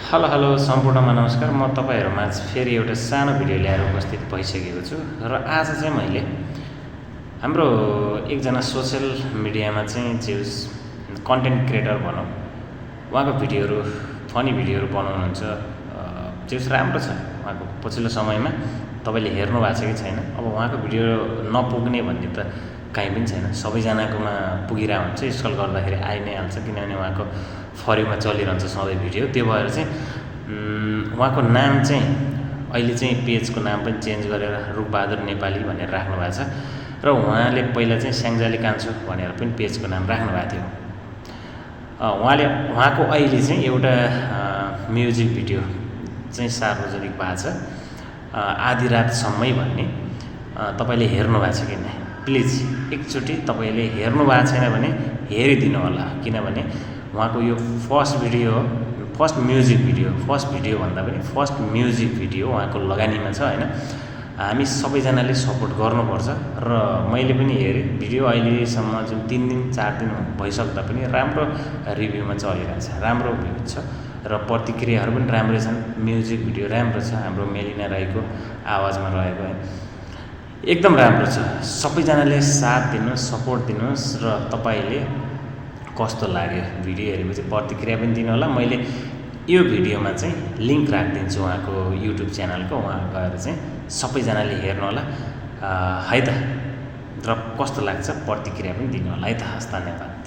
Hello hello सम्पूर्णमा नमस्कार। म तपाईहरुमाझ फेरि एउटा सानो भिडियो ल्याएर उपस्थित भइसकेको छु र आज चाहिँ मैले हाम्रो एकजना सोशल मिडियामा चाहिँ जेउस कन्टेन्ट क्रिएटर भनौँ, उहाँको भिडियोहरू फनी भिडियोहरू बनाउनुहुन्छ। जेउस राम्रो छ उहाँको। पछिल्लो समयमा तपाईले हेर्नु भएको छ कि छैन, अब उहाँको भिडियो नपुग्ने भन्ने त कहीँ पनि छैन, सबैजनाकोमा पुगिरहेको हुन्छ। स्क्रल गर्दाखेरि आइ नै हाल्छ, किनभने उहाँको फरिमा चलिरहन्छ सधैँ भिडियो। त्यो भएर चाहिँ उहाँको नाम चाहिँ अहिले चाहिँ पेजको नाम पनि चेन्ज गरेर रुखबहादुर नेपाली भनेर राख्नु भएको छ र उहाँले पहिला चाहिँ स्याङ्जाली कान्छो भनेर पनि पेजको नाम राख्नु भएको थियो। उहाँको अहिले चाहिँ एउटा म्युजिक भिडियो चाहिँ सार्वजनिक भएको छ, आधी रातसम्मै भन्ने। तपाईले हेर्नु भएको छ कि नै प्लिज एकचोटि तपाईले हेर्नु भएको छैन भने हेरिदिनु होला, किनभने उहाँको यो फर्स्ट म्युजिक भिडियो भन्दा पनि फर्स्ट म्युजिक भिडियो उहाँको लगानीमा छ हैन। हामी सबैजनाले सपोर्ट गर्नुपर्छ र मैले पनि हेरेँ भिडियो। अहिलेसम्म जुन 3 दिन 4 दिन भइसक्दा पनि राम्रो रिभ्यूमा चलिरहेछ, राम्रो भ्यू छ र प्रतिक्रियाहरू पनि राम्रै छन्। म्युजिक भिडियो राम्रो छ, हाम्रो मेलिना राईको आवाजमा रहेको है, एकदम राम्रो छ। सबैजनाले साथ दिनुहोस्, सपोर्ट दिनुहोस् र तपाईले कस्तो लाग्यो भिडियो हेरेपछि प्रतिक्रिया पनि दिनु होला। मैले यो भिडियोमा चाहिँ लिङ्क राखिदिन्छु उहाँको युट्युब च्यानलको, उहाँ गएर चाहिँ सबैजनाले हेर्नु होला है त। र कस्तो लाग्छ प्रतिक्रिया पनि दिनु होला है त। हस्, धन्यवाद।